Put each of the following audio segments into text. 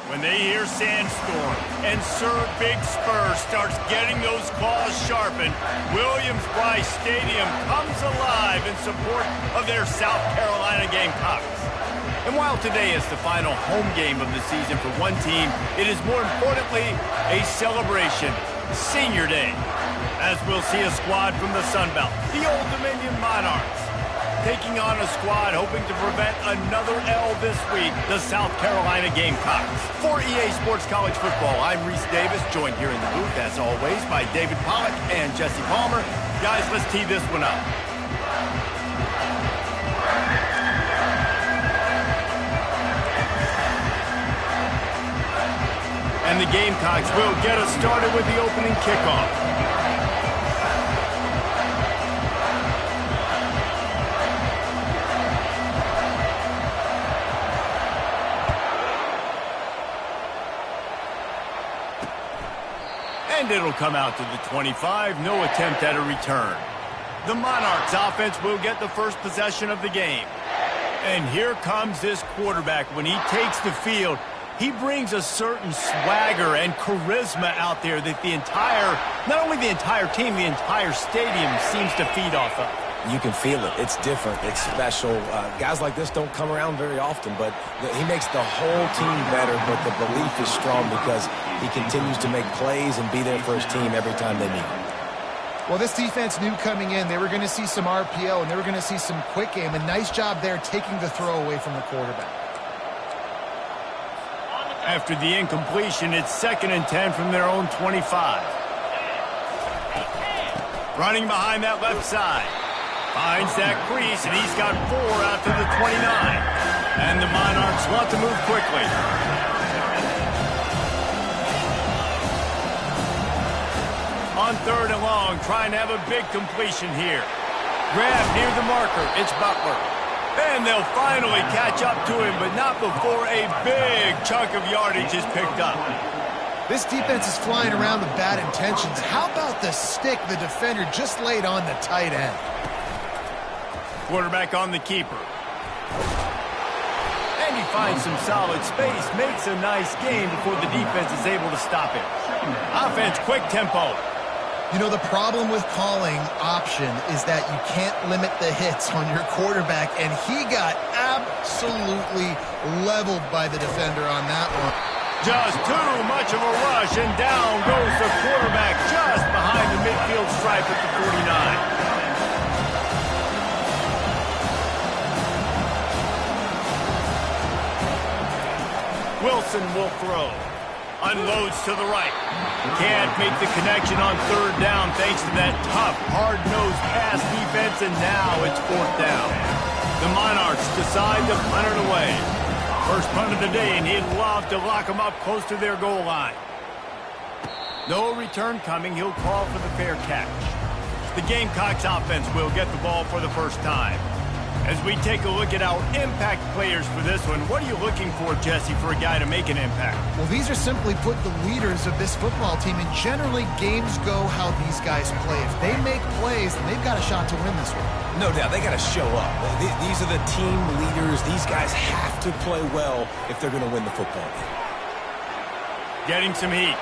When they hear Sandstorm and Sir Big Spur starts getting those claws sharpened, Williams-Brice Stadium comes alive in support of their South Carolina Gamecocks. And while today is the final home game of the season for one team, it is more importantly a celebration, Senior Day, as we'll see a squad from the Sun Belt, the Old Dominion Monarchs, taking on a squad hoping to prevent another L this week, the South Carolina Gamecocks. For EA Sports College Football, I'm Reese Davis, joined here in the booth, as always, by David Pollack and Jesse Palmer. Guys, let's tee this one up. And the Gamecocks will get us started with the opening kickoff. And it'll come out to the 25, no attempt at a return. The Monarchs offense will get the first possession of the game. And here comes this quarterback. When he takes the field, he brings a certain swagger and charisma out there that not only the entire team, the entire stadium seems to feed off of. You can feel it. It's different. It's special. Guys like this don't come around very often, but he makes the whole team better, but the belief is strong because he continues to make plays and be there for his team every time they meet. Well, this defense knew coming in they were going to see some RPO and they were going to see some quick game. A nice job there taking the throw away from the quarterback. After the incompletion, it's 2nd and 10 from their own 25. Running behind that left side. Finds that crease, and he's got 4 out to the 29. And the Monarchs want to move quickly. On 3rd and long, trying to have a big completion here. Grab near the marker. It's Butler. And they'll finally catch up to him, but not before a big chunk of yardage is picked up. This defense is flying around with bad intentions. How about the stick the defender just laid on the tight end? Quarterback on the keeper. And he finds some solid space, makes a nice gain before the defense is able to stop him. Offense, quick tempo. You know, the problem with calling option is that you can't limit the hits on your quarterback, and he got absolutely leveled by the defender on that one. Just too much of a rush, and down goes the quarterback just behind the midfield stripe at the 49. Wilson will throw. Unloads to the right. Can't make the connection on 3rd down thanks to that tough, hard-nosed pass defense, and now it's 4th down. The Monarchs decide to punt it away. First punt of the day, and he'd love to lock them up close to their goal line. No return coming. He'll call for the fair catch. The Gamecocks offense will get the ball for the first time. As we take a look at our impact players for this one, what are you looking for, Jesse, for a guy to make an impact? Well, these are simply put the leaders of this football team, and generally games go how these guys play. If they make plays, then they've got a shot to win this one. No doubt. They got to show up. These are the team leaders. These guys have to play well if they're going to win the football game. Getting some heat.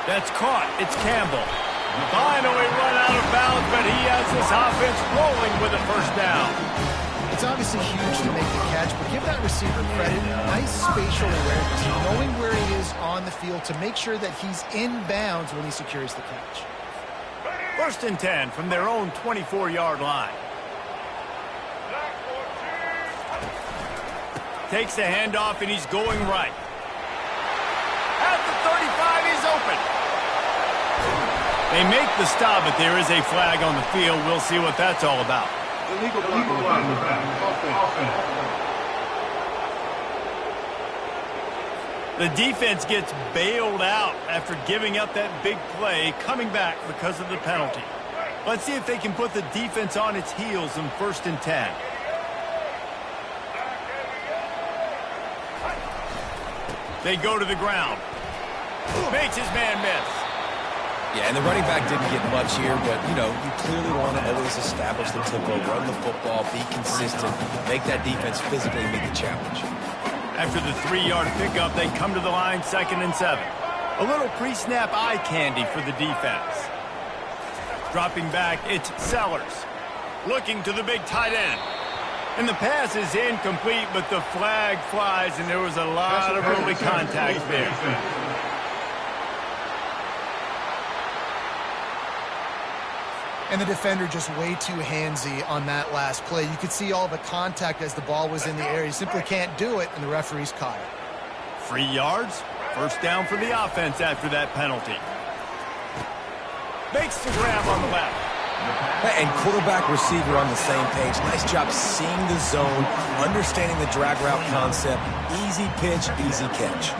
That's caught. It's Campbell. Finally run out of bounds, but he has this offense rolling with a first down. It's obviously huge to make the catch, but give that receiver credit. Nice spatial awareness, knowing where he is on the field to make sure that he's in bounds when he secures the catch. 1st and 10 from their own 24-yard line. Takes the handoff, and he's going right. At the 35, he's open. They make the stop, but there is a flag on the field. We'll see what that's all about. Illegal flag. The defense gets bailed out after giving up that big play, coming back because of the penalty. Let's see if they can put the defense on its heels in 1st and 10. They go to the ground. Makes his man miss. Yeah, and the running back didn't get much here, but, you clearly want to always establish the tempo, run the football, be consistent, make that defense physically meet the challenge. After the 3-yard pickup, they come to the line 2nd and 7. A little pre-snap eye candy for the defense. Dropping back, it's Sellers. Looking to the big tight end. And the pass is incomplete, but the flag flies, and there was a lot of early contact there. And the defender just way too handsy on that last play. You could see all the contact as the ball was in the air. He simply can't do it, and the referees caught it. 3 yards. First down for the offense after that penalty. Makes the grab on the left. And quarterback receiver on the same page. Nice job seeing the zone, understanding the drag route concept. Easy pitch, easy catch.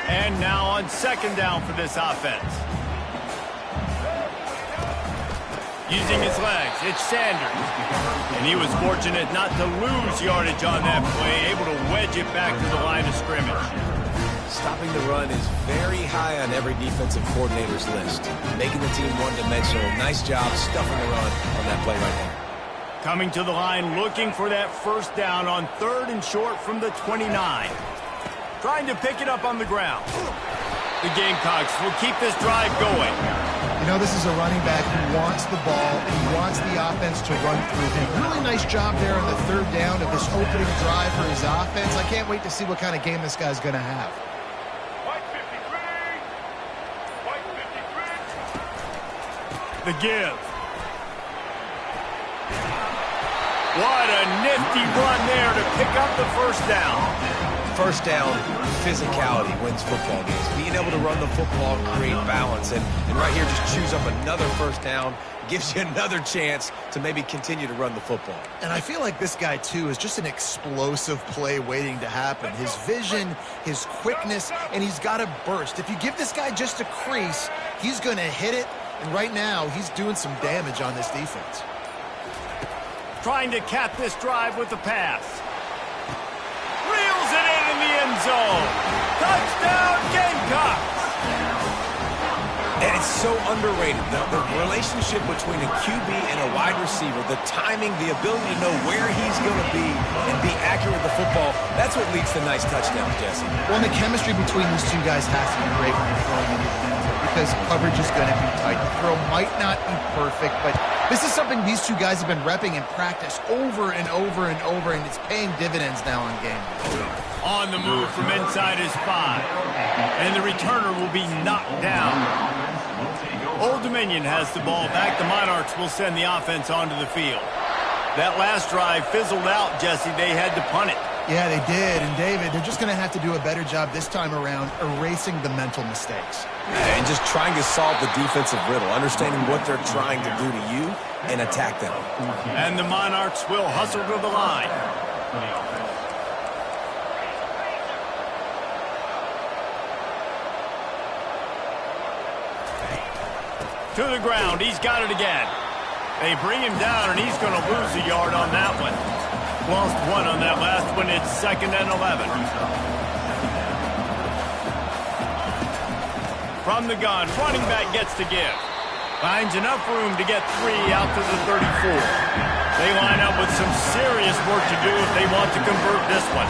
And now on 2nd down for this offense. Using his legs, it's Sanders. And he was fortunate not to lose yardage on that play, able to wedge it back to the line of scrimmage. Stopping the run is very high on every defensive coordinator's list. Making the team one-dimensional. Nice job stuffing the run on that play right there. Coming to the line, looking for that first down on 3rd and short from the 29. Trying to pick it up on the ground. The Gamecocks will keep this drive going. You know, this is a running back who wants the ball. He wants the offense to run through him. Really nice job there on the 3rd down of this opening drive for his offense. I can't wait to see what kind of game this guy's going to have. The give. What a nifty run there to pick up the first down. First down, physicality wins football games. Being able to run the football, create balance. And right here, just choose up another first down. Gives you another chance to maybe continue to run the football. And I feel like this guy, too, is just an explosive play waiting to happen. His vision, his quickness, and he's got a burst. If you give this guy just a crease, he's going to hit it. And right now, he's doing some damage on this defense. Trying to cap this drive with the pass. Reels it in the end zone. Touchdown, Gamecocks! And it's so underrated. The relationship between a QB and a wide receiver, the timing, the ability to know where he's going to be and be accurate with the football, that's what leads to nice touchdowns, Jesse. Well, and the chemistry between these two guys has to be great when you're throwing into the end zone because coverage is going to be tight. The throw might not be perfect, but this is something these two guys have been repping in practice over and over and over, and it's paying dividends now on game. On the move from inside his 5. And the returner will be knocked down. Old Dominion has the ball back. The Monarchs will send the offense onto the field. That last drive fizzled out, Jesse. They had to punt it. Yeah, they did. And, David, they're just going to have to do a better job this time around erasing the mental mistakes. And just trying to solve the defensive riddle, understanding what they're trying to do to you and attack them. And the Monarchs will hustle to the line. To the ground. He's got it again. They bring him down, and he's going to lose a yard on that one. Lost 1 on that last one. It's 2nd and 11. From the gun, running back gets to give. Finds enough room to get 3 out to the 34. They line up with some serious work to do if they want to convert this one.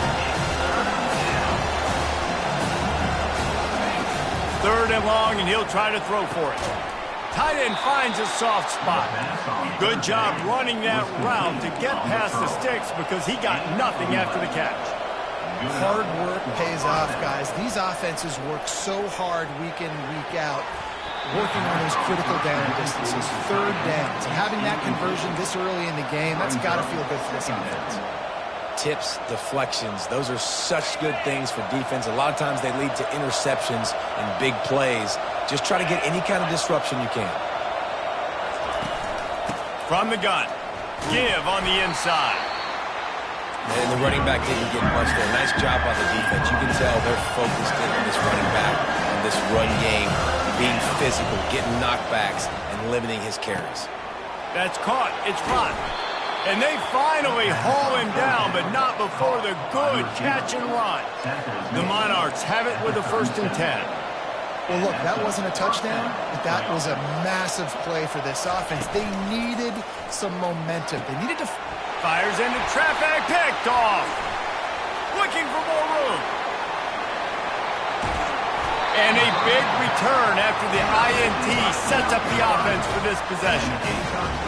3rd and long, and he'll try to throw for it. Tight end finds a soft spot. Good job running that route to get past the sticks because he got nothing after the catch. Hard work pays off, guys. These offenses work so hard week in, week out, working on those critical down distances, 3rd downs. And having that conversion this early in the game, that's got to feel good for this offense. Tips, deflections, those are such good things for defense. A lot of times they lead to interceptions and big plays. Just try to get any kind of disruption you can. From the gun, give on the inside. And the running back didn't get much there. Nice job by the defense. You can tell they're focused in on this running back, on this run game, being physical, getting knockbacks, and limiting his carries. That's caught. It's caught. And they finally haul him down, but not before the good catch and run. The Monarchs have it with a 1st and 10. Well, look, that wasn't a touchdown, but that was a massive play for this offense. They needed some momentum. They needed to... Fires into traffic, picked off. looking for more room. And a big return after the INT sets up the offense for this possession.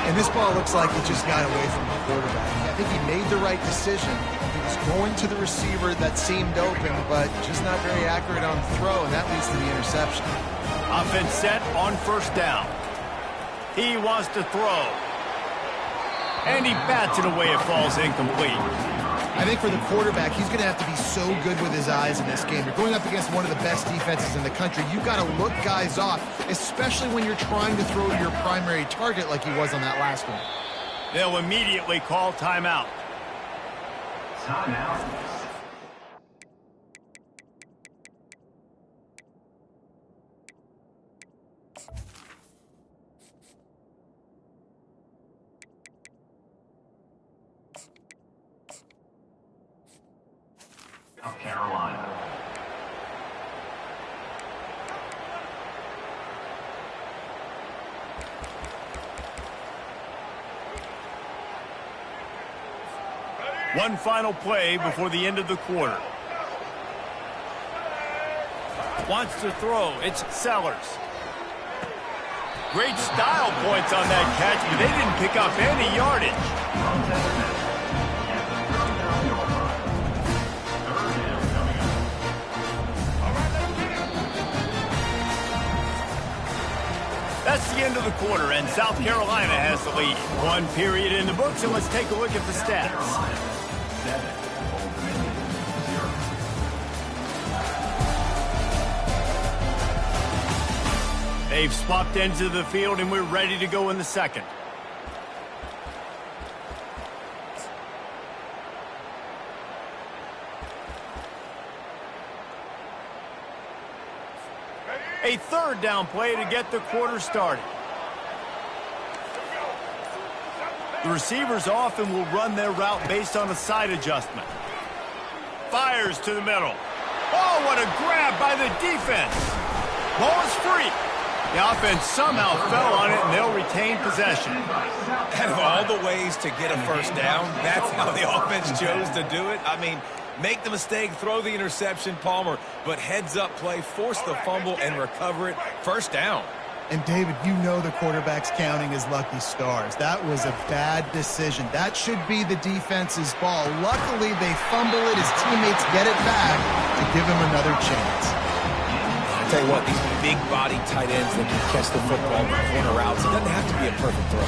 And this ball looks like it just got away from the quarterback. I think he made the right decision. He was going to the receiver that seemed open, but just not very accurate on the throw, and that leads to the interception. Offense set on first down. He wants to throw. And he bats it away. It falls incomplete. I think for the quarterback, he's going to have to be so good with his eyes in this game. You're going up against one of the best defenses in the country. You've got to look guys off, especially when you're trying to throw to your primary target like he was on that last one. They'll immediately call timeout. Timeout. South Carolina. One final play before the end of the quarter. Wants to throw. It's Sellers. Great style points on that catch, but they didn't pick up any yardage. That's the end of the quarter, and South Carolina has the lead. One period in the books, and let's take a look at the stats. They've swapped ends of the field, and we're ready to go in the second. A third down play to get the quarter started. The receivers often will run their route based on a side adjustment. Fires to the middle. Oh, what a grab by the defense. Ball is free. The offense somehow fell on it, and they'll retain possession. Out of all the ways to get a first down, that's how the offense chose to do it. I mean, make the mistake, throw the interception, Palmer, but heads-up play, force the fumble, and recover it. First down. And, David, you know the quarterback's counting his lucky stars. That was a bad decision. That should be the defense's ball. Luckily, they fumble it. His teammates get it back to give him another chance. I tell you what, these big-body tight ends that can catch the football in corner routes, it doesn't have to be a perfect throw.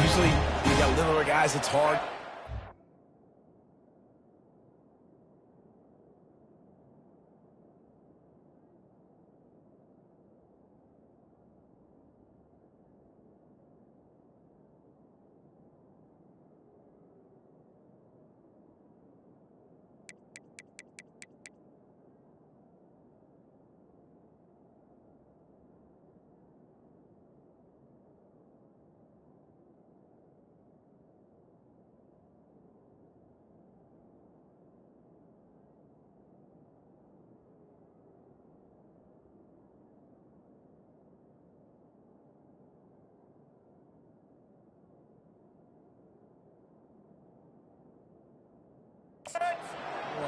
Usually, you got littler guys, it's hard.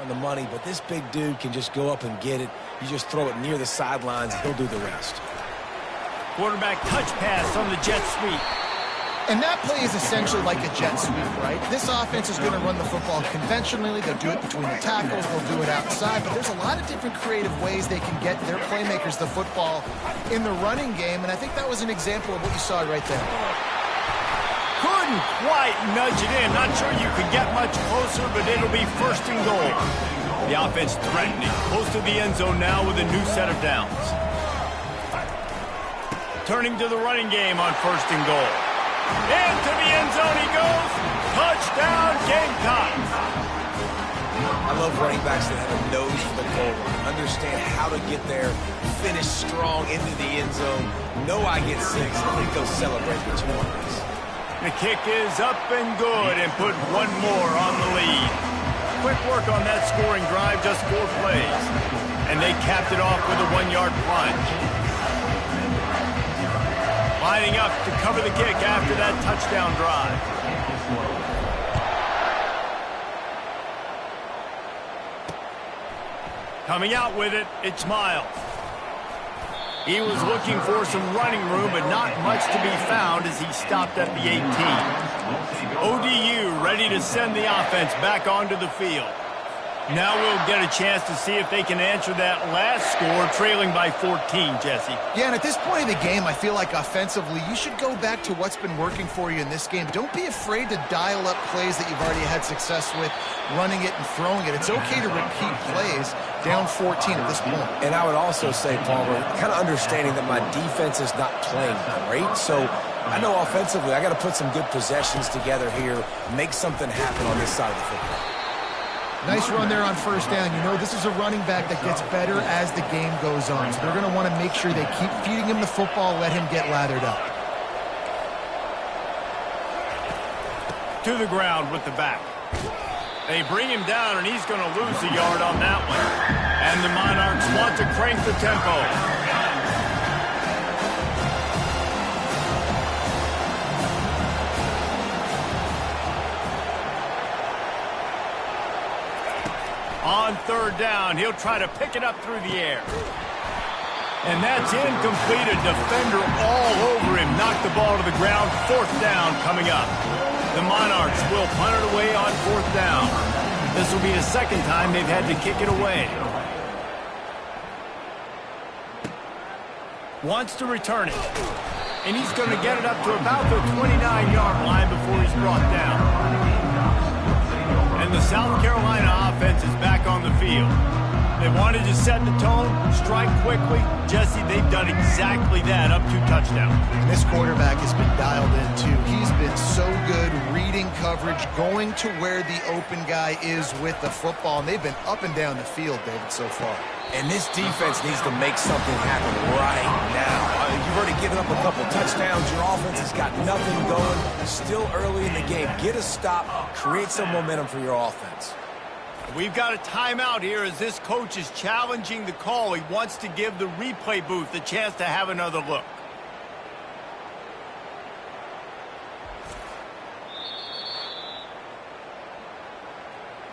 On the money, but this big dude can just go up and get it. You just throw it near the sidelines, he'll do the rest. Quarterback touch pass on the jet sweep. And that play is essentially like a jet sweep, right? This offense is going to run the football conventionally. They'll do it between the tackles. They'll do it outside. But there's a lot of different creative ways they can get their playmakers the football in the running game. And I think that was an example of what you saw right there. Couldn't quite nudge it in. Not sure you could get much closer, but it'll be first and goal. The offense threatening. Close to the end zone now with a new set of downs. Turning to the running game on first and goal. Into the end zone he goes. Touchdown, Gamecocks. I love running backs that have a nose for the goal line. Understand how to get there, finish strong into the end zone. Know I get 6, and then go celebrate with 2 points. The kick is up and good, and put one more on the lead. Quick work on that scoring drive, just 4 plays. And they capped it off with a 1-yard plunge. Lining up to cover the kick after that touchdown drive. Coming out with it, it's Miles. He was looking for some running room, but not much to be found as he stopped at the 18. ODU ready to send the offense back onto the field. Now we'll get a chance to see if they can answer that last score, trailing by 14, Jesse. Yeah, and at this point in the game, I feel like offensively, you should go back to what's been working for you in this game. Don't be afraid to dial up plays that you've already had success with, running it and throwing it. It's okay to repeat plays down 14 at this point. And I would also say, Palmer, kind of understanding that my defense is not playing great, so I know offensively I got to put some good possessions together here, make something happen on this side of the football. Nice run there on first down. You know, this is a running back that gets better as the game goes on. So they're going to want to make sure they keep feeding him the football, let him get lathered up. To the ground with the back. They bring him down, and he's going to lose a yard on that one. And the Monarchs want to crank the tempo. On third down, he'll try to pick it up through the air. And that's incomplete. A defender all over him. Knocked the ball to the ground. Fourth down coming up. The Monarchs will punt it away on fourth down. This will be the second time they've had to kick it away. Wants to return it. And he's going to get it up to about the 29-yard line before he's brought down. And the South Carolina offense is back on the field. They wanted to set the tone, strike quickly. Jesse, they've done exactly that, up 2 touchdowns. And this quarterback has been dialed in, too. He's been so good reading coverage, going to where the open guy is with the football. And they've been up and down the field, David, so far. And this defense needs to make something happen right now. You've already given up a couple touchdowns. Your offense has got nothing going. Still early in the game. Get a stop. Create some momentum for your offense. We've got a timeout here as this coach is challenging the call. He wants to give the replay booth a chance to have another look.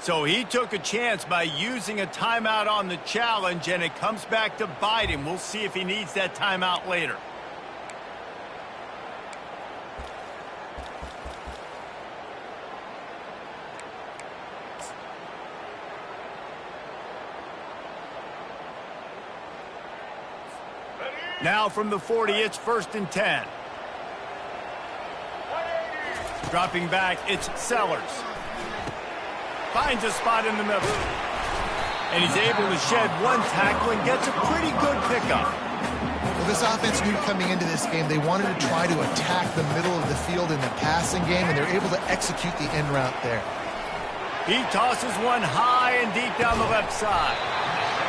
So he took a chance by using a timeout on the challenge, and it comes back to bite him. We'll see if he needs that timeout later. Now from the 40, it's 1st and 10. Dropping back, it's Sellers. Finds a spot in the middle. And he's able to shed one tackle and gets a pretty good pickup. Well, this offense knew coming into this game they wanted to try to attack the middle of the field in the passing game, and they're able to execute the end route there. He tosses one high and deep down the left side.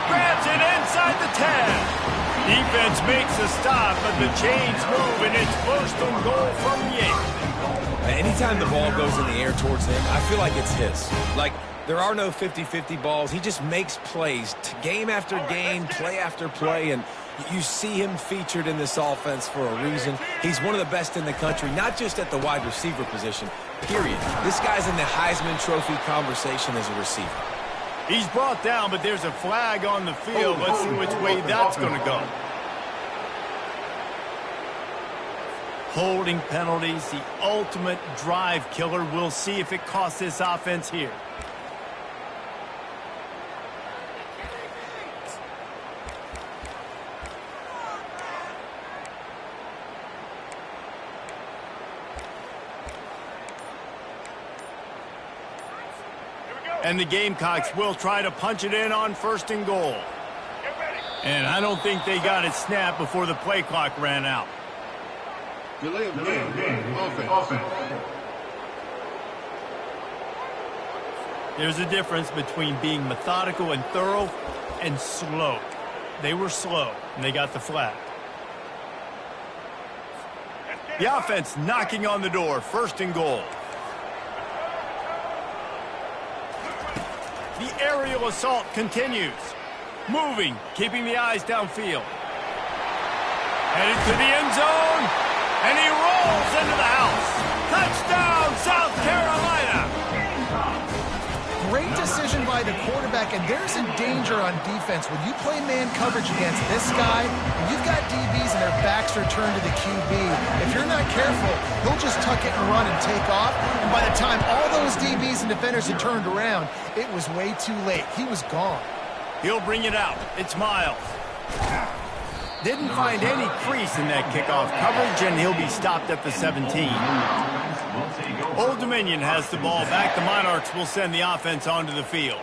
Grabs it inside the 10. Defense makes a stop, but the chains move, and it's 1st and goal from the 8. Anytime the ball goes in the air towards him, I feel like it's his. Like, there are no 50-50 balls. He just makes plays, game after game, play after play, and you see him featured in this offense for a reason. He's one of the best in the country, not just at the wide receiver position, period. This guy's in the Heisman Trophy conversation as a receiver. He's brought down, but there's a flag on the field. Let's see which way that's going to go. Holding penalties, the ultimate drive killer. We'll see if it costs this offense here. And the Gamecocks will try to punch it in on 1st and goal. And I don't think they got it snapped before the play clock ran out. Delay of game. Offense. There's a difference between being methodical and thorough and slow. They were slow, and they got the flag. The offense knocking on the door, 1st and goal. The aerial assault continues. Moving, keeping the eyes downfield. Headed to the end zone, and he rolls into the house. Touchdown, South Carolina! Great decision by by the quarterback, and there's a danger on defense. When you play man coverage against this guy, and you've got DBs and their backs are turned to the QB, if you're not careful, he'll just tuck it and run and take off, and by the time all those DBs and defenders had turned around, it was way too late. He was gone. He'll bring it out. It's Miles. Didn't find any crease in that kickoff coverage, and he'll be stopped at the 17. Old Dominion has the ball back. The Monarchs will send the offense onto the field.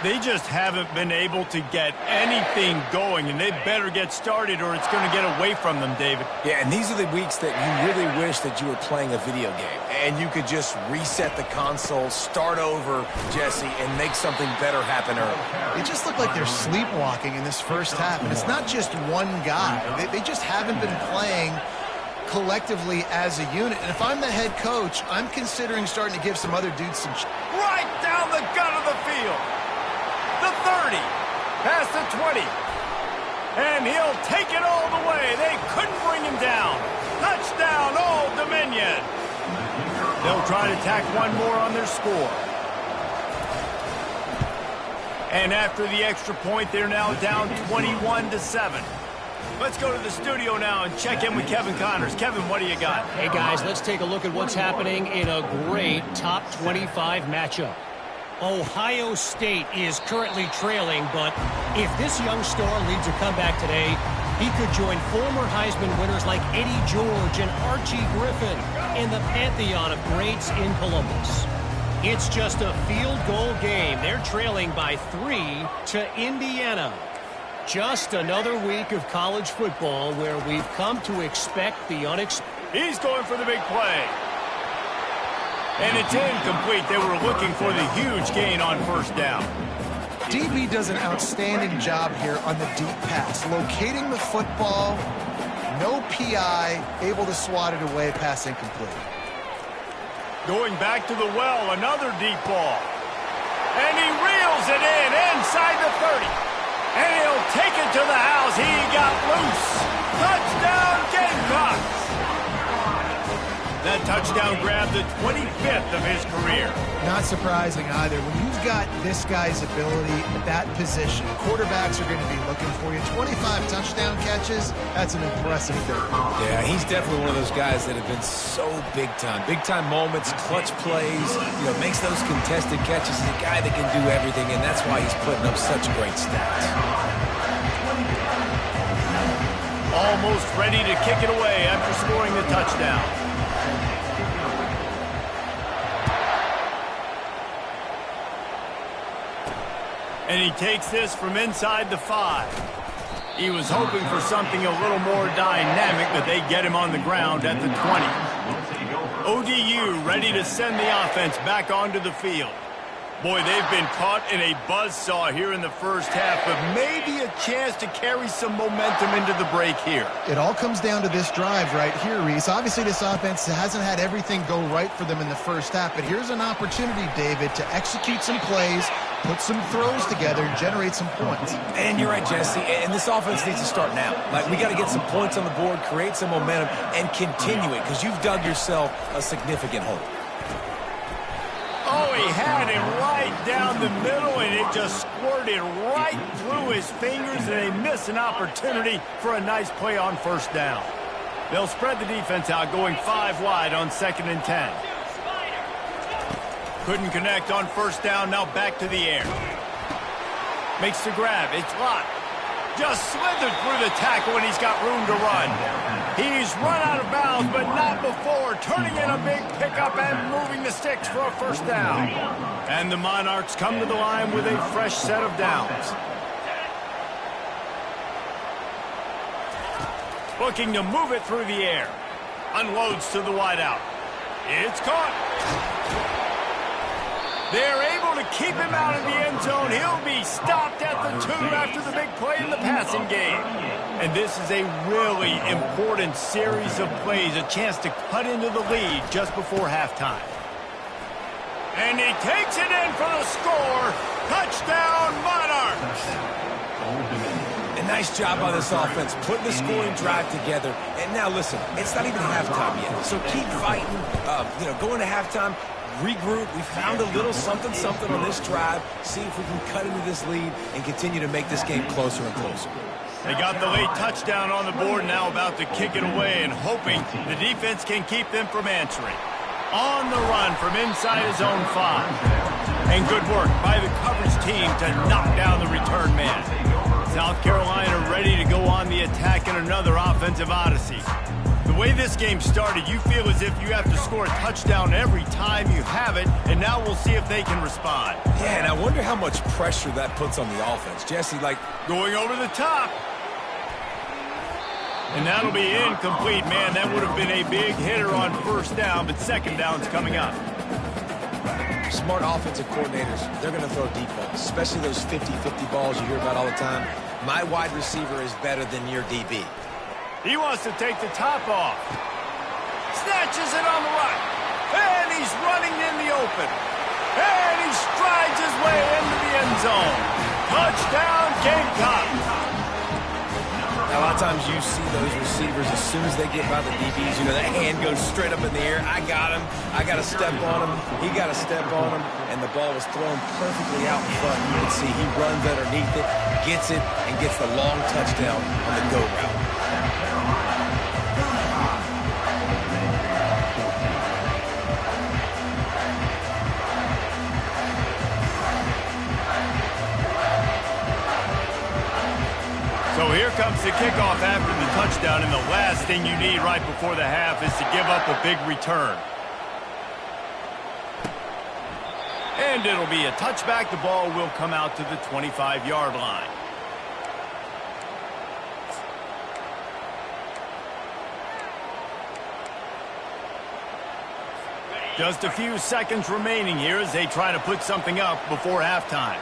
They just haven't been able to get anything going, and they better get started or it's going to get away from them, David. Yeah, and these are the weeks that you really wish that you were playing a video game and you could just reset the console, start over, Jesse, and make something better happen early. They just look like they're sleepwalking in this first half, and it's not just one guy. They just haven't been playing collectively as a unit. And if I'm the head coach, I'm considering starting to give some other dudes some... Right down the gut of the field. The 30, past the 20, and he'll take it all the way. They couldn't bring him down. Touchdown, Old Dominion. They'll try to tack one more on their score. And after the extra point, they're now down 21-7. Let's go to the studio now and check in with Kevin Connors. Kevin, what do you got? Hey, guys, let's take a look at what's happening in a great top 25 matchup. Ohio State is currently trailing, but if this young star leads a comeback today, he could join former Heisman winners like Eddie George and Archie Griffin in the pantheon of greats in Columbus. It's just a field goal game. They're trailing by 3 to Indiana. Just another week of college football where we've come to expect the unexpected. He's going for the big play. And it's incomplete. They were looking for the huge gain on first down. DB does an outstanding job here on the deep pass, locating the football, no PI, able to swat it away, pass incomplete. Going back to the well, another deep ball. And he reels it in inside the 30. And he'll take it to the house. He got loose. Touchdown, Gamecocks. That touchdown grabbed the 25th of his career. Not surprising either. When you've got this guy's ability at that position, quarterbacks are going to be looking for you. 25 touchdown catches, that's an impressive thing. Yeah, he's definitely one of those guys that have been so big time. Big time moments, clutch plays, makes those contested catches. He's a guy that can do everything, and that's why he's putting up such great stats. Almost ready to kick it away after scoring the touchdown. And he takes this from inside the 5. He was hoping for something a little more dynamic, but they get him on the ground at the 20. ODU ready to send the offense back onto the field. Boy, they've been caught in a buzzsaw here in the first half, but maybe a chance to carry some momentum into the break here. It all comes down to this drive right here, Reese. Obviously, this offense hasn't had everything go right for them in the first half, but here's an opportunity, David, to execute some plays, put some throws together, and generate some points. And you're right, Jesse, and this offense needs to start now. Like, we got to get some points on the board, create some momentum, and continue it, because you've dug yourself a significant hole. Oh, he had him right down the middle, and it just squirted right through his fingers, and they miss an opportunity for a nice play on first down. They'll spread the defense out, going 5 wide on 2nd and 10. Couldn't connect on first down, now back to the air. Makes the grab, it's locked. Just slithered through the tackle, and he's got room to run. He's run out of bounds, but not before turning in a big pickup and moving the sticks for a first down. And the Monarchs come to the line with a fresh set of downs. Looking to move it through the air. Unloads to the wideout. It's caught. They're able to keep him out of the end zone. He'll be stopped at the 2 after the big play in the passing game. And this is a really important series of plays, a chance to cut into the lead just before halftime. And he takes it in for the score. Touchdown, Monarchs! And Nice job by this offense, putting the scoring drive together. And now, listen, it's not even halftime yet. So keep fighting, going to halftime, regroup. We found a little something on this drive. See if we can cut into this lead and continue to make this game closer and closer. They got the late touchdown on the board, now about to kick it away and hoping the defense can keep them from answering. On the run from inside his own 5. And good work by the coverage team to knock down the return man. South Carolina ready to go on the attack in another offensive odyssey. The way this game started, you feel as if you have to score a touchdown every time you have it, and now we'll see if they can respond. Yeah, and I wonder how much pressure that puts on the offense. Jesse, going over the top. And that'll be incomplete. Man, that would have been a big hitter on first down, but second down's coming up. Smart offensive coordinators, they're going to throw deep balls, especially those 50-50 balls you hear about all the time. My wide receiver is better than your DB. He wants to take the top off. Snatches it on the right. And he's running in the open. And he strides his way into the end zone. Touchdown, Gamecock. A lot of times you see those receivers, as soon as they get by the DBs, that hand goes straight up in the air. I got him. I got to step on him. He got to step on him. And the ball was thrown perfectly out in front. You can see he runs underneath it, gets it, and gets the long touchdown on the go route. So here comes the kickoff after the touchdown, and the last thing you need right before the half is to give up a big return. And it'll be a touchback. The ball will come out to the 25-yard line. Just a few seconds remaining here as they try to put something up before halftime.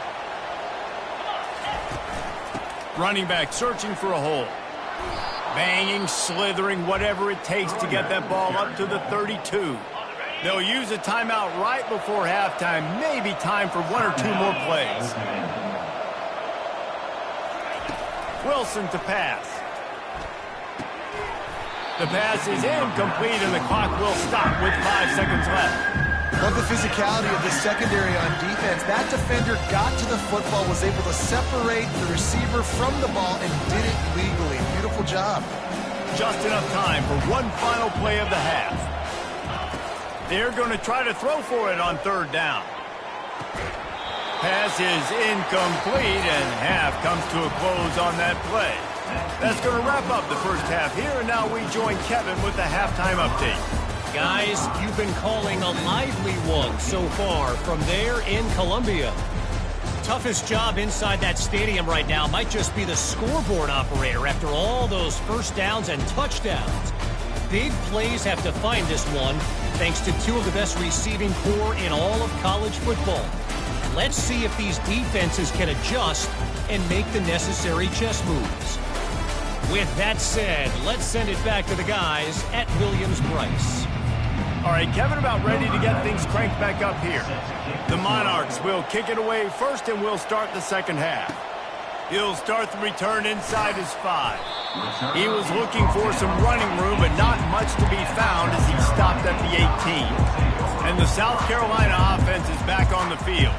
Running back searching for a hole. Banging, slithering, whatever it takes to get that ball up to the 32. They'll use a timeout right before halftime. Maybe time for one or two more plays. Wilson to pass. The pass is incomplete and the clock will stop with 5 seconds left. Love the physicality of the secondary on defense. That defender got to the football, was able to separate the receiver from the ball, and did it legally. Beautiful job. Just enough time for one final play of the half. They're going to try to throw for it on third down. Pass is incomplete, and half comes to a close on that play. That's going to wrap up the first half here, and now we join Kevin with the halftime update. Guys, you've been calling a lively one so far from there in Columbia. Toughest job inside that stadium right now might just be the scoreboard operator after all those first downs and touchdowns. Big plays have defined this one, thanks to two of the best receiving corps in all of college football. Let's see if these defenses can adjust and make the necessary chess moves. With that said, let's send it back to the guys at Williams-Brice. All right, Kevin, about ready to get things cranked back up here. The Monarchs will kick it away first, and we'll start the second half. He'll start the return inside his 5. He was looking for some running room, but not much to be found as he stopped at the 18. And the South Carolina offense is back on the field.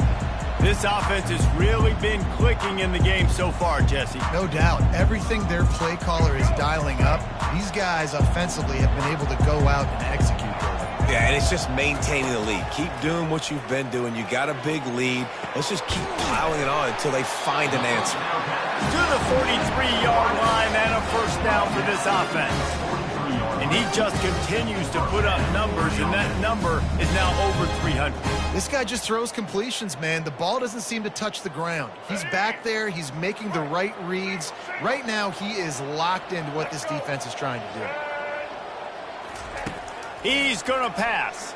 This offense has really been clicking in the game so far, Jesse. No doubt. Everything their play caller is dialing up, these guys offensively have been able to go out and execute. Yeah, and it's just maintaining the lead. Keep doing what you've been doing. You got a big lead. Let's just keep piling it on until they find an answer. To the 43-yard line and a first down for this offense. And he just continues to put up numbers, and that number is now over 300. This guy just throws completions, man. The ball doesn't seem to touch the ground. He's back there. He's making the right reads. Right now, he is locked into what this defense is trying to do. He's going to pass.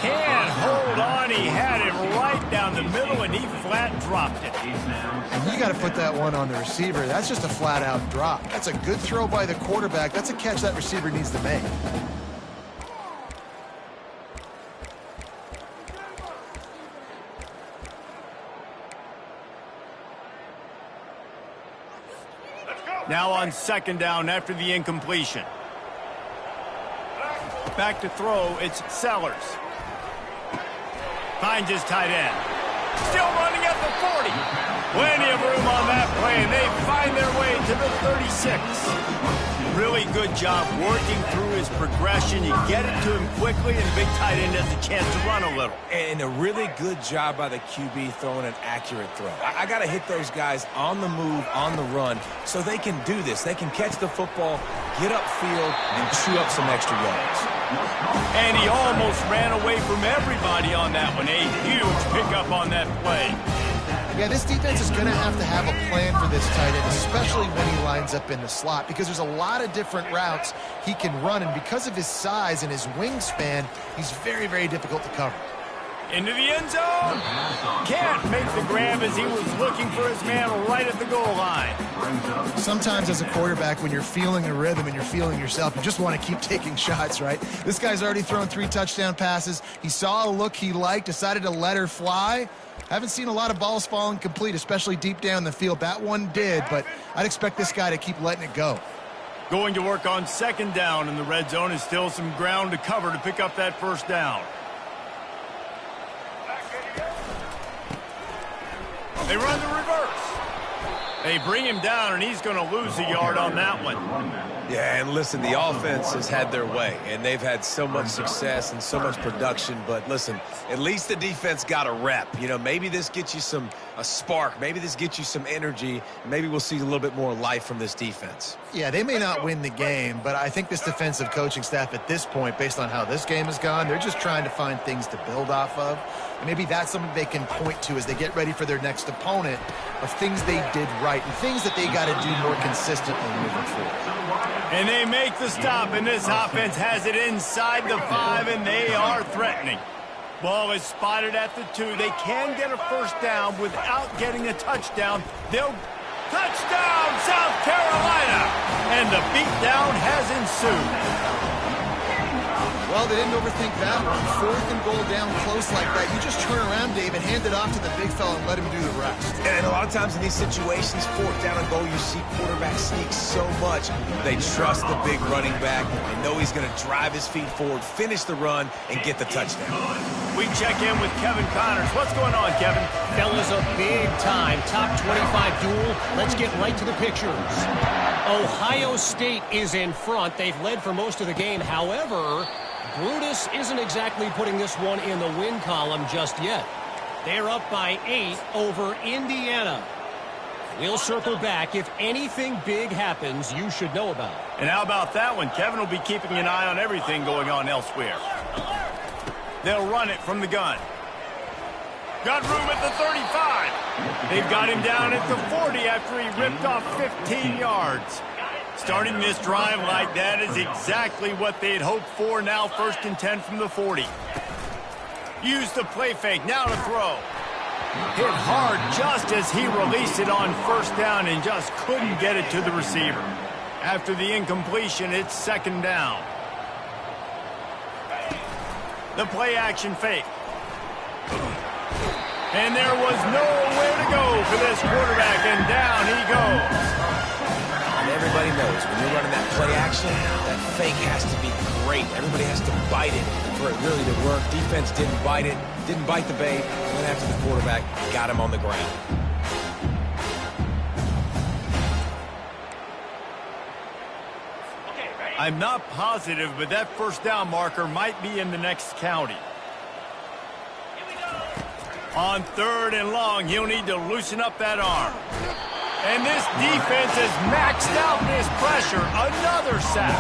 Can't hold on. He had it right down the middle, and he flat dropped it. And you got to put that one on the receiver. That's just a flat-out drop. That's a good throw by the quarterback. That's a catch that receiver needs to make. Now on second down after the incompletion. Back to throw, it's Sellers. Finds his tight end. Still running at the 40. Plenty of room on that play, and they find their way to the 36. Really good job working through his progression. You get it to him quickly, and the big tight end has a chance to run a little. And a really good job by the QB throwing an accurate throw. I got to hit those guys on the move, on the run, so they can do this. They can catch the football, get upfield, and chew up some extra yards. And he almost ran away from everybody on that one. A huge pickup on that play. Yeah, this defense is going to have a plan for this tight end, especially when he lines up in the slot, because there's a lot of different routes he can run, and because of his size and his wingspan, he's very, very difficult to cover. Into the end zone. Can't make the grab as he was looking for his man right at the goal line. Sometimes as a quarterback, when you're feeling a rhythm and you're feeling yourself, you just want to keep taking shots, right? This guy's already thrown 3 touchdown passes. He saw a look he liked, decided to let her fly. Haven't seen a lot of balls falling complete, especially deep down the field. That one did, but I'd expect this guy to keep letting it go. Going to work on second down in the red zone is still some ground to cover to pick up that first down. They run the reverse. They bring him down, and he's going to lose a yard on that one. Yeah, and listen, the offense has had their way, and they've had so much success and so much production. But listen, at least the defense got a rep. You know, maybe this gets you a spark. Maybe this gets you some energy. Maybe we'll see a little bit more life from this defense. Yeah, they may not win the game, but I think this defensive coaching staff at this point, based on how this game has gone, they're just trying to find things to build off of. And maybe that's something they can point to as they get ready for their next opponent, of things they did right and things that they got to do more consistently moving forward. And they make the stop, and this offense has it inside the 5, and they are threatening. Ball is spotted at the 2. They can get a first down without getting a touchdown. They'll touchdown, South Carolina! And the beatdown has ensued. Well, they didn't overthink that one. 4th and goal down close like that. You just turn around, Dave, and hand it off to the big fella and let him do the rest. And a lot of times in these situations, 4th down and goal, you see quarterbacks sneak so much. They trust the big running back. They know he's going to drive his feet forward, finish the run, and get the touchdown. We check in with Kevin Connors. What's going on, Kevin? Fellas, a big-time top 25 duel. Let's get right to the pictures. Ohio State is in front. They've led for most of the game. However, Brutus isn't exactly putting this one in the win column just yet. They're up by 8 over Indiana. We'll circle back. If anything big happens, you should know about it. And how about that one? Kevin will be keeping an eye on everything going on elsewhere. They'll run it from the gun. Got room at the 35. They've got him down at the 40 after he ripped off 15 yards. Starting this drive like that is exactly what they'd hoped for. Now 1st and 10 from the 40. Use the play fake. Now to throw. Hit hard just as he released it on 1st down and just couldn't get it to the receiver. After the incompletion, it's 2nd down. The play action fake. And there was nowhere to go for this quarterback, and down he goes. And everybody knows when you're running that play action, that fake has to be great. Everybody has to bite it for it really to work. Defense didn't bite it, didn't bite the bait, went after the quarterback, got him on the ground. I'm not positive, but that 1st down marker might be in the next county. On 3rd and long, he'll need to loosen up that arm. And this defense has maxed out this pressure. Another sack.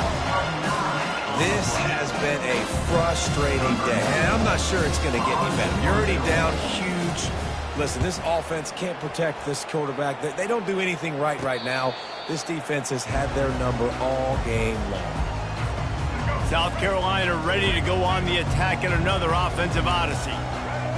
This has been a frustrating day, and I'm not sure it's going to get any better. You're already down huge. Listen, this offense can't protect this quarterback. They don't do anything right now. This defense has had their number all game long. South Carolina ready to go on the attack in another offensive odyssey.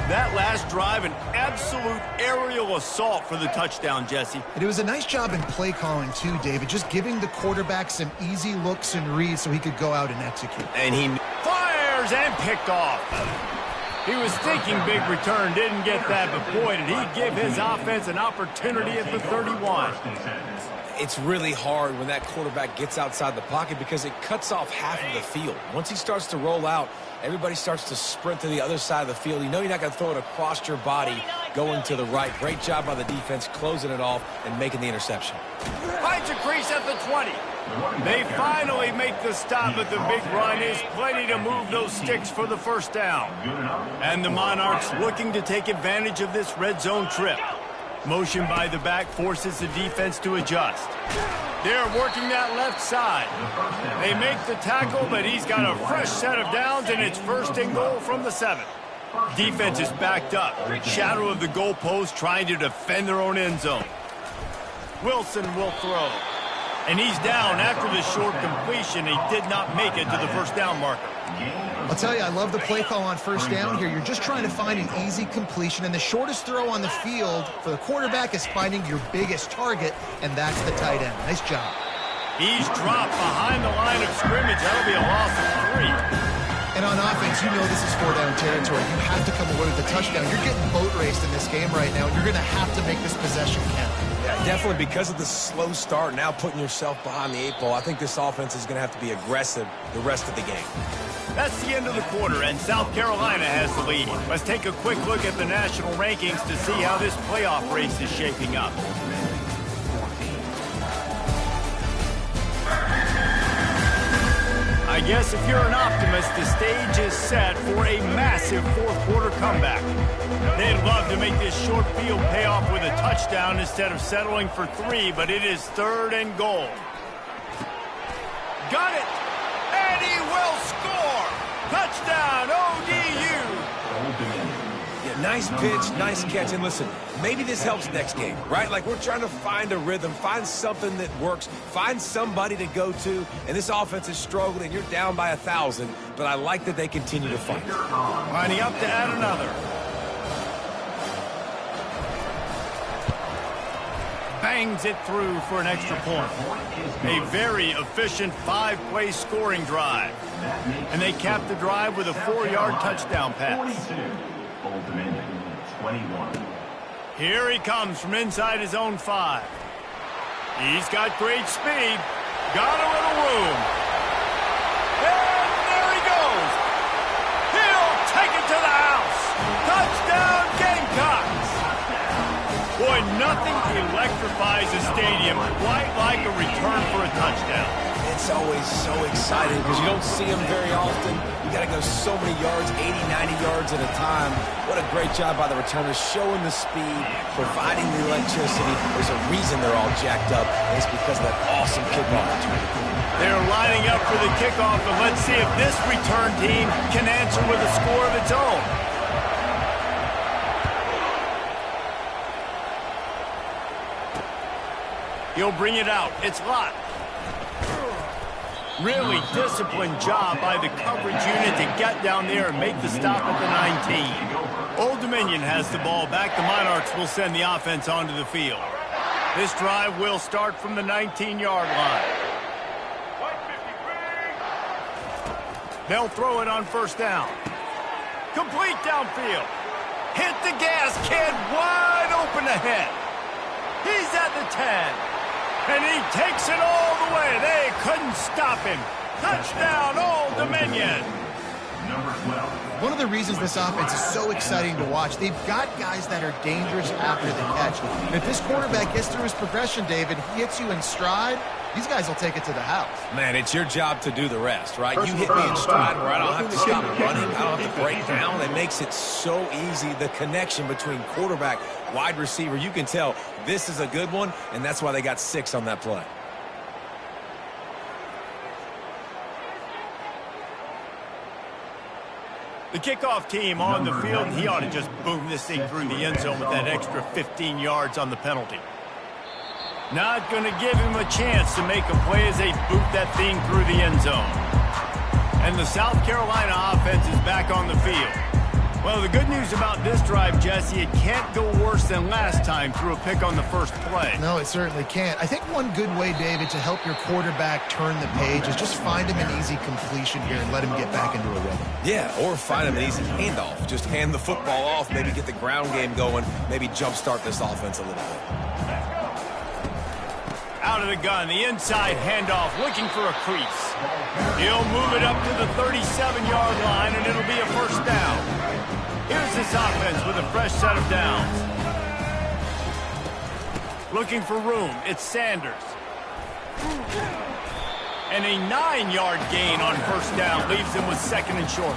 That last drive, an absolute aerial assault for the touchdown, Jesse. And it was a nice job in play calling, too, David, just giving the quarterback some easy looks and reads so he could go out and execute. And he fires and picked off. He was thinking big return, didn't get that, but boy, did he give his offense an opportunity at the 31. It's really hard when that quarterback gets outside the pocket because it cuts off half of the field. Once he starts to roll out, everybody starts to sprint to the other side of the field. You know you're not going to throw it across your body going to the right. Great job by the defense closing it off and making the interception. Finds a crease at the 20. They finally make the stop, but the big run is plenty to move those sticks for the first down. And the Monarchs looking to take advantage of this red zone trip. Motion by the back forces the defense to adjust. They're working that left side. They make the tackle, but he's got a fresh set of downs, and it's first and goal from the 7. Defense is backed up. Shadow of the goalpost trying to defend their own end zone. Wilson will throw. And he's down after the short completion. He did not make it to the first down marker. I'll tell you, I love the play call on first down here. You're just trying to find an easy completion, and the shortest throw on the field for the quarterback is finding your biggest target, and that's the tight end. Nice job. He's dropped behind the line of scrimmage. That'll be a loss of 3. And on offense, you know this is 4-down territory. You have to come away with a touchdown. You're getting boat raced in this game right now, and you're going to have to make this possession count. Yeah, definitely because of the slow start, now putting yourself behind the 8 ball, I think this offense is going to have to be aggressive the rest of the game. That's the end of the quarter, and South Carolina has the lead. Let's take a quick look at the national rankings to see how this playoff race is shaping up. I guess if you're an optimist, the stage is set for a massive fourth-quarter comeback. They'd love to make this short field pay off with a touchdown instead of settling for 3, but it is 3rd and goal. Got it! And he will score! Touchdown, ODU! Yeah, nice pitch, nice catch. And listen, maybe this helps next game, right? Like, we're trying to find a rhythm, find something that works, find somebody to go to. And this offense is struggling. You're down by 1,000, but I like that they continue to fight. Lining up to add another. Bangs it through for an extra point. A very efficient 5-play scoring drive. And they cap the drive with a 4-yard touchdown pass. Old Dominion, 21. Here he comes from inside his own 5. He's got great speed. Got a little room. And there he goes. He'll take it to the house. Touchdown, Gamecocks. Boy, nothing electrifies a stadium quite like a return for a touchdown. It's always so exciting because you don't see them very often. You got to go so many yards, 80, 90 yards at a time. What a great job by the returners, showing the speed, providing the electricity. There's a reason they're all jacked up, and it's because of that awesome kickoff return. They're lining up for the kickoff, and let's see if this return team can answer with a score of its own. He'll bring it out. It's Lott. Really disciplined job by the coverage unit to get down there and make the stop at the 19. Old Dominion has the ball back. The Monarchs will send the offense onto the field. This drive will start from the 19-yard line. They'll throw it on first down. Complete downfield. Hit the gas, kid. Wide open ahead. He's at the 10. And he takes it all the way. They couldn't stop him. Touchdown, Old Dominion. Number 12. One of the reasons this offense is so exciting to watch, they've got guys that are dangerous after the catch. And if this quarterback gets through his progression, David, he hits you in stride, these guys will take it to the house. Man, it's your job to do the rest, right? You hit me in stride where I don't have to stop running. I don't have to break down. It makes it so easy. The connection between quarterback, wide receiver, you can tell this is a good one, and that's why they got 6 on that play. The kickoff team on the field, he ought to just boom this thing through the end zone with that extra 15 yards on the penalty. Not going to give him a chance to make a play as they boot that thing through the end zone. And the South Carolina offense is back on the field. Well, the good news about this drive, Jesse, it can't go worse than last time through a pick on the first play. No, it certainly can't. I think one good way, David, to help your quarterback turn the page is just find him an easy completion here and let him get back into a rhythm. Yeah, or find him an easy handoff. Just hand the football off, maybe get the ground game going, maybe jumpstart this offense a little bit. Out of the gun, the inside handoff, looking for a crease. He'll move it up to the 37-yard line, and it'll be a first down. Here's this offense with a fresh set of downs. Looking for room, it's Sanders. And a 9-yard gain on first down leaves him with second and short.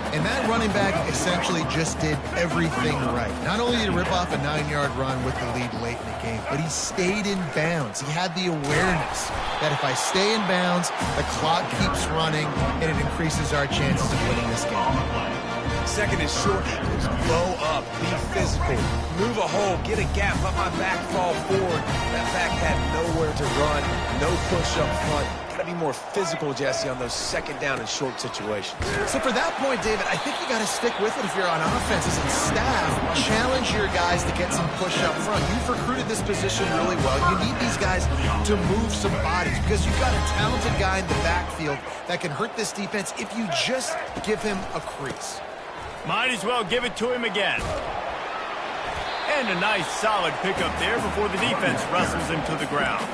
And that running back essentially just did everything right. Not only did he rip off a 9-yard run with the lead late in the game, but he stayed in bounds. He had the awareness that if I stay in bounds, the clock keeps running, and it increases our chances of winning this game. Second and short equals blow up, be physical, move a hole, get a gap, let my back fall forward. That back had nowhere to run, no push up front. Got to be more physical, Jesse, on those second down and short situations. So for that point, David, I think you got to stick with it if you're on offenses and staff. Challenge your guys to get some push up front. You've recruited this position really well. You need these guys to move some bodies because you've got a talented guy in the backfield that can hurt this defense if you just give him a crease. Might as well give it to him again. And a nice solid pickup there before the defense wrestles him to the ground.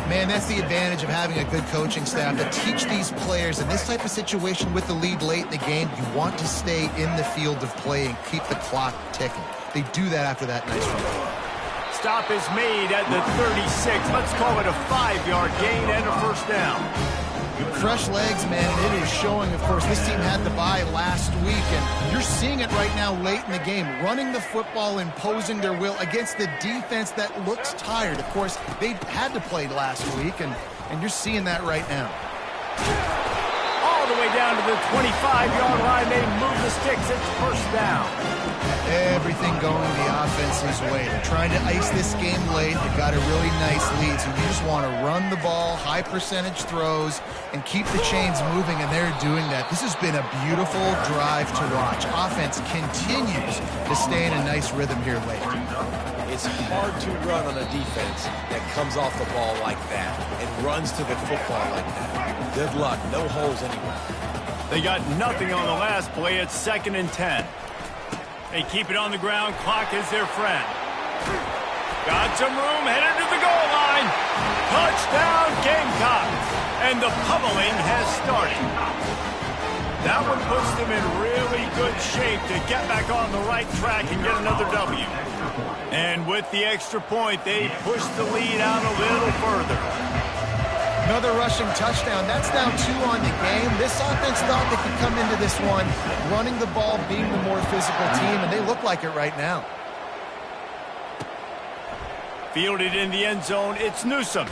Man, that's the advantage of having a good coaching staff to teach these players in this type of situation with the lead late in the game. You want to stay in the field of play and keep the clock ticking. They do that after that nice run. Stop is made at the 36. Let's call it a 5-yard gain and a first down. Fresh legs, man, and it is showing, of course, this team had the bye last week, and you're seeing it right now late in the game, running the football, imposing their will against the defense that looks tired. Of course, they had to play last week, and you're seeing that right now. All the way down to the 25-yard line, they move the sticks. It's first down. Everything going the offense's way. They're trying to ice this game late. They've got a really nice lead, so you just want to run the ball, high percentage throws, and keep the chains moving, and they're doing that. This has been a beautiful drive to watch. Offense continues to stay in a nice rhythm here late. It's hard to run on a defense that comes off the ball like that and runs to the football like that. Good luck. No holes anywhere. They got nothing on the last play. It's 2nd and 10. They keep it on the ground. Clock is their friend. Got some room. Headed to the goal line. Touchdown, Gamecocks. And the pummeling has started. That one puts them in really good shape to get back on the right track and get another W. And with the extra point, they push the lead out a little further. Another rushing touchdown. That's now 2 on the game. This offense thought they could come into this one running the ball, being the more physical team, and they look like it right now. Fielded in the end zone, it's Newsome.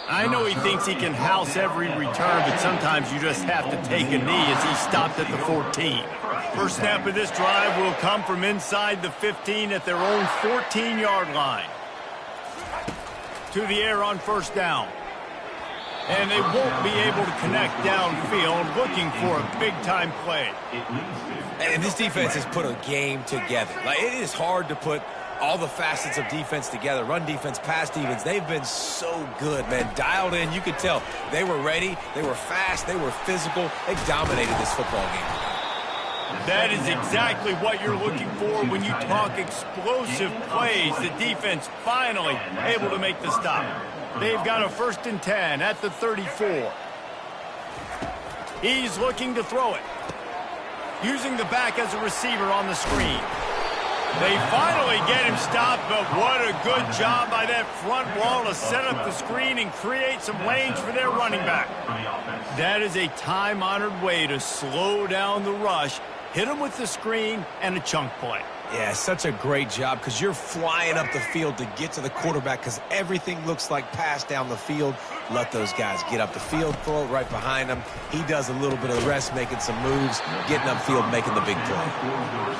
I know he thinks he can house every return, but sometimes you just have to take a knee as he stopped at the 14. First snap of this drive will come from inside the 15 at their own 14-yard line. To the air on first down. And they won't be able to connect downfield, looking for a big-time play. And this defense has put a game together. Like, it is hard to put all the facets of defense together. Run defense, pass defense. They've been so good, man. Dialed in. You could tell they were ready. They were fast. They were physical. They dominated this football game. That is exactly what you're looking for when you talk explosive plays. The defense finally able to make the stop. They've got a 1st and 10 at the 34. He's looking to throw it. Using the back as a receiver on the screen. They finally get him stopped, but what a good job by that front wall to set up the screen and create some lanes for their running back. That is a time-honored way to slow down the rush, hit him with the screen, and a chunk play. Yeah, such a great job because you're flying up the field to get to the quarterback because everything looks like pass down the field. Let those guys get up the field, throw it right behind him. He does a little bit of the rest, making some moves, getting upfield, making the big play.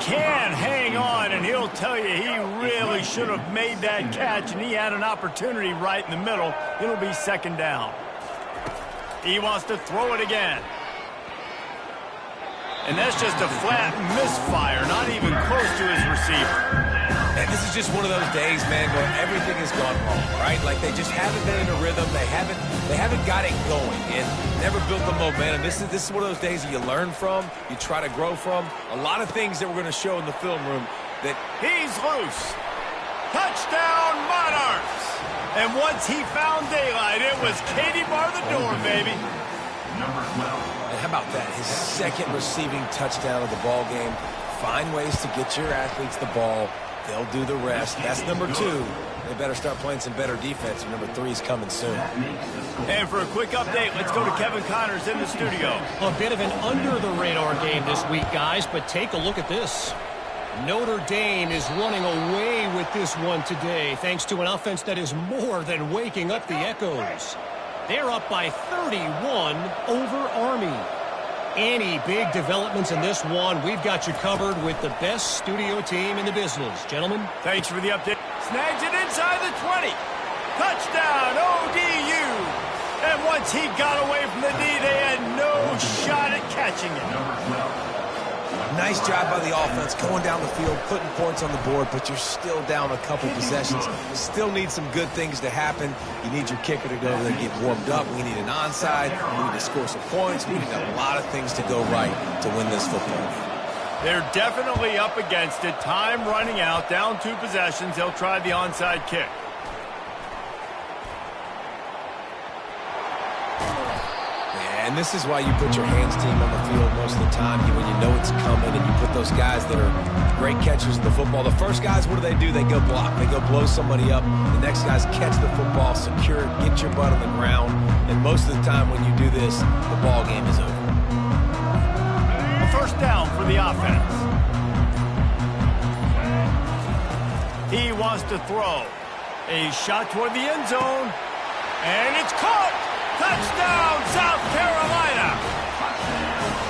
Can hang on, and he'll tell you he really should have made that catch, and he had an opportunity right in the middle. It'll be 2nd down. He wants to throw it again. And that's just a flat misfire, not even close to his receiver. And this is just one of those days, man, where everything has gone wrong, right? Like they just haven't been in a rhythm. They haven't got it going and never built the momentum. This is one of those days that you learn from, you try to grow from. A lot of things that we're going to show in the film room that he's loose. Touchdown, Monarchs! And once he found daylight, it was Katie bar the door, baby. Number 12. And how about that? His second receiving touchdown of the ball game. Find ways to get your athletes the ball. They'll do the rest. That's number 2. They better start playing some better defense. Number 3 is coming soon. And for a quick update, let's go to Kevin Connors in the studio. A bit of an under-the-radar game this week, guys, but take a look at this. Notre Dame is running away with this one today, thanks to an offense that is more than waking up the echoes. They're up by 31 over Army. Any big developments in this one, we've got you covered with the best studio team in the business. Gentlemen. Thanks for the update. Snags it inside the 20. Touchdown, ODU. And once he got away from the D, they had no shot at catching it. Number 12. Nice job by the offense going down the field, putting points on the board, but you're still down a couple possessions. Still need some good things to happen. You need your kicker to go over there and get warmed up. We need an onside. We need to score some points. We need a lot of things to go right to win this football game. They're definitely up against it. Time running out, down 2 possessions. They'll try the onside kick. And this is why you put your hands team on the field most of the time when you know it's coming, and you put those guys that are great catchers of the football. The first guys, what do? They go block. They go blow somebody up. The next guys catch the football, secure it, get your butt on the ground. And most of the time when you do this, the ball game is over. A first down for the offense. He wants to throw. A shot toward the end zone. And it's caught! Touchdown, South Carolina!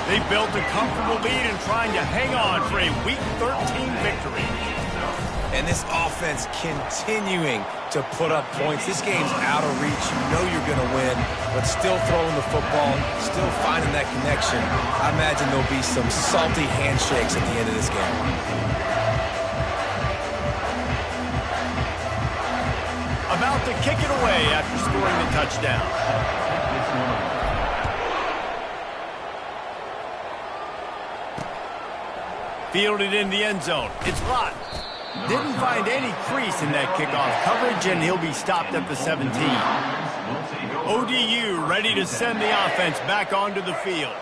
They built a comfortable lead and trying to hang on for a Week 13 victory. And this offense continuing to put up points. This game's out of reach. You know you're going to win, but still throwing the football, still finding that connection. I imagine there'll be some salty handshakes at the end of this game. About to kick it away after scoring the touchdown. Fielded in the end zone. It's Lott. Didn't find any crease in that kickoff coverage, and he'll be stopped at the 17. ODU ready to send the offense back onto the field.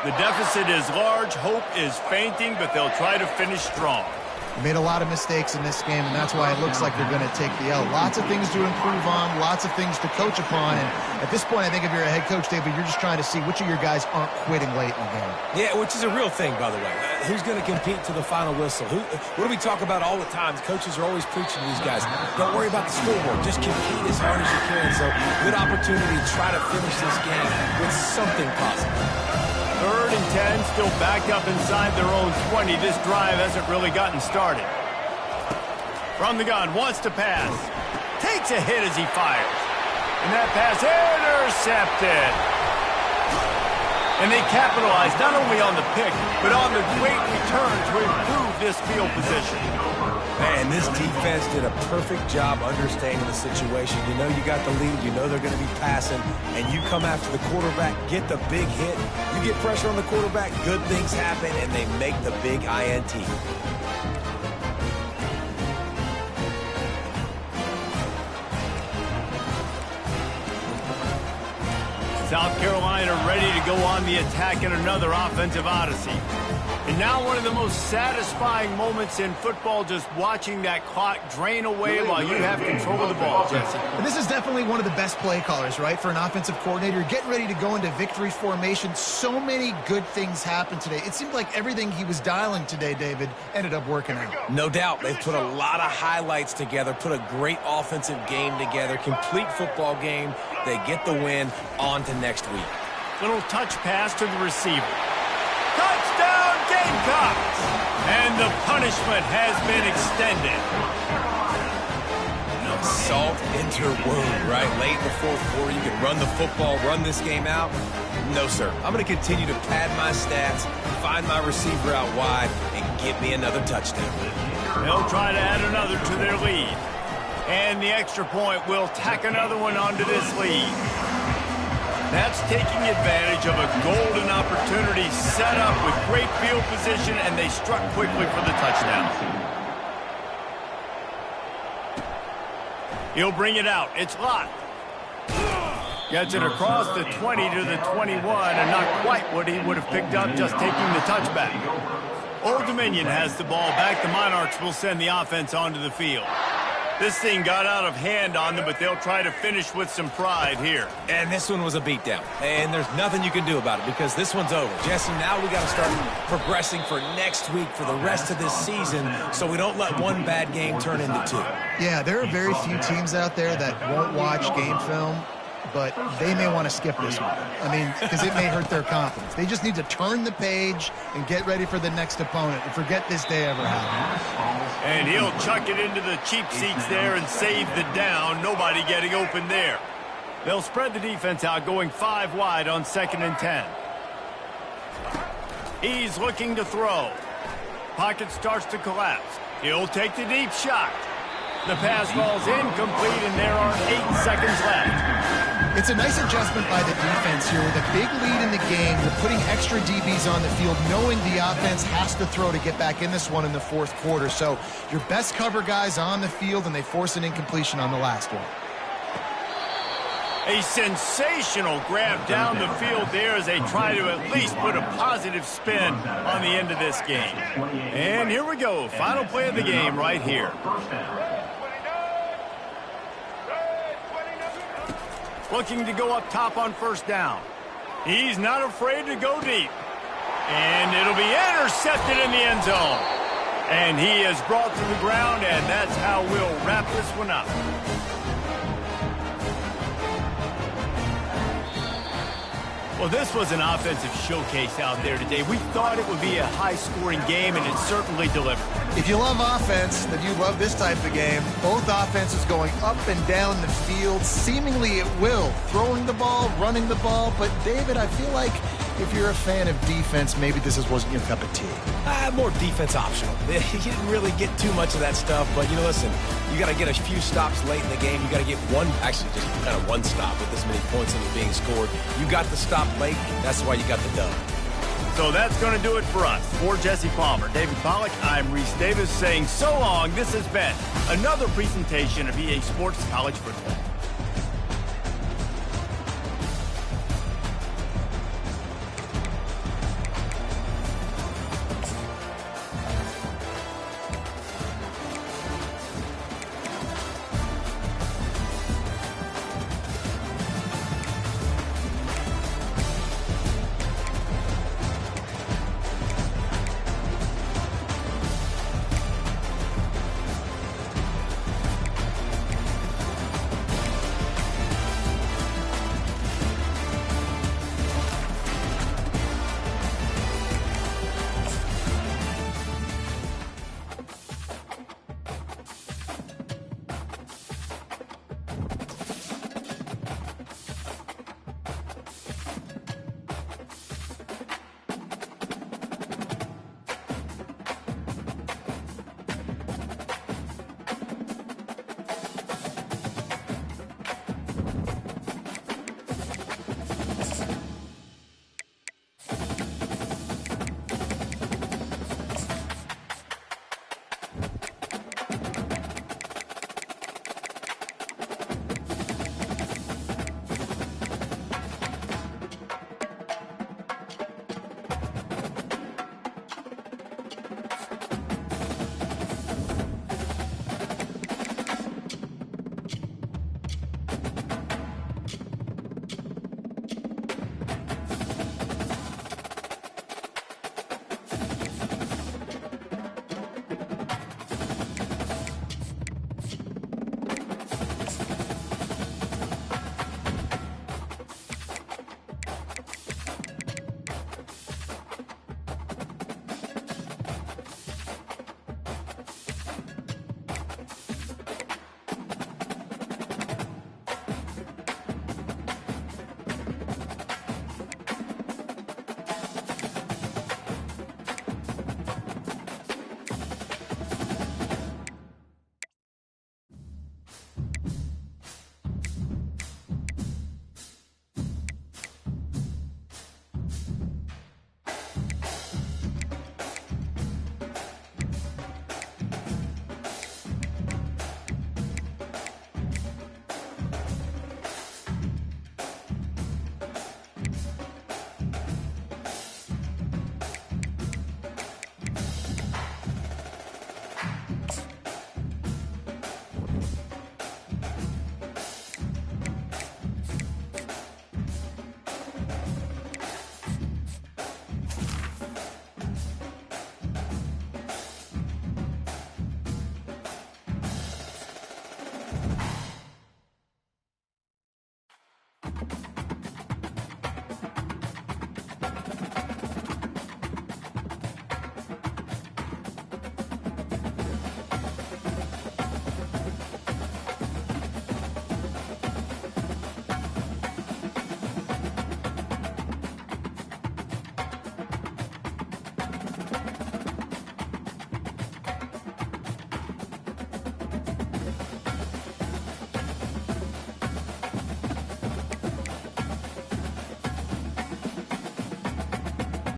The deficit is large. Hope is fainting, but they'll try to finish strong. They made a lot of mistakes in this game, and that's why it looks like they're going to take the L. Lots of things to improve on, lots of things to coach upon, and at this point, I think if you're a head coach, David, you're just trying to see which of your guys aren't quitting late in the game. Yeah, which is a real thing, by the way. Who's going to compete to the final whistle? What do we talk about all the time? Coaches are always preaching to these guys. Don't worry about the scoreboard. Just compete as hard as you can. So, good opportunity to try to finish this game with something positive. 3rd and 10, still backed up inside their own 20. This drive hasn't really gotten started. From the gun, wants to pass. Takes a hit as he fires. And that pass intercepted. And they capitalized not only on the pick, but on the great return to improve this field position. Man, this defense did a perfect job understanding the situation. You know you got the lead, you know they're going to be passing, and you come after the quarterback, get the big hit. You get pressure on the quarterback, good things happen, and they make the big INT. South Carolina ready to go on the attack in another offensive odyssey. And now one of the most satisfying moments in football, just watching that clock drain away while you have control of the ball, Jesse. And this is definitely one of the best play callers, right, for an offensive coordinator. Getting ready to go into victory formation. So many good things happened today. It seemed like everything he was dialing today, David, ended up working out. No doubt. They've put a lot of highlights together, put a great offensive game together, complete football game. They get the win. On to next week. Little touch pass to the receiver. Touchdown, Gamecocks! And the punishment has been extended. Salt into your wound, right? Late in the 4th quarter, you can run the football, run this game out. No, sir. I'm going to continue to pad my stats, find my receiver out wide, and get me another touchdown. They'll try to add another to their lead. And the extra point will tack another one onto this lead. That's taking advantage of a golden opportunity set up with great field position, and they struck quickly for the touchdown. He'll bring it out. It's locked. Gets it across the 20 to the 21, and not quite what he would have picked up just taking the touchback. Old Dominion has the ball back. The Monarchs will send the offense onto the field. This thing got out of hand on them, but they'll try to finish with some pride here. And this one was a beatdown. And there's nothing you can do about it because this one's over. Jesse, now we got to start progressing for next week, for the rest of this season, so we don't let one bad game turn into two. Yeah, there are very few teams out there that won't watch game film, but they may want to skip this one. I mean, because it may hurt their confidence. They just need to turn the page and get ready for the next opponent and forget this day ever happened. And he'll chuck it into the cheap seats there and save the down. Nobody getting open there. They'll spread the defense out, going 5 wide on 2nd and 10. He's looking to throw. Pocket starts to collapse. He'll take the deep shot. The pass falls incomplete, and there are 8 seconds left. It's a nice adjustment by the defense here. With a big lead in the game, you're putting extra DBs on the field, knowing the offense has to throw to get back in this one in the 4th quarter. So your best cover guys on the field, and they force an incompletion on the last one. A sensational grab down the field there as they try to at least put a positive spin on the end of this game. And here we go. Final play of the game right here. Looking to go up top on 1st down. He's not afraid to go deep. And it'll be intercepted in the end zone. And he is brought to the ground, and that's how we'll wrap this one up. Well, this was an offensive showcase out there today. We thought it would be a high-scoring game, and it certainly delivered. If you love offense, then you love this type of game. Both offenses going up and down the field, seemingly at will. Throwing the ball, running the ball. But, David, I feel like if you're a fan of defense, maybe this wasn't your cup of tea. More defense optional. You didn't really get too much of that stuff, but, listen, you got to get a few stops late in the game. You got to get just kind of one stop with this many points that are being scored. You got the stop late. That's why you got the dub. So that's going to do it for us. For Jesse Palmer, David Pollack, I'm Reese Davis saying so long. This has been another presentation of EA Sports College Football.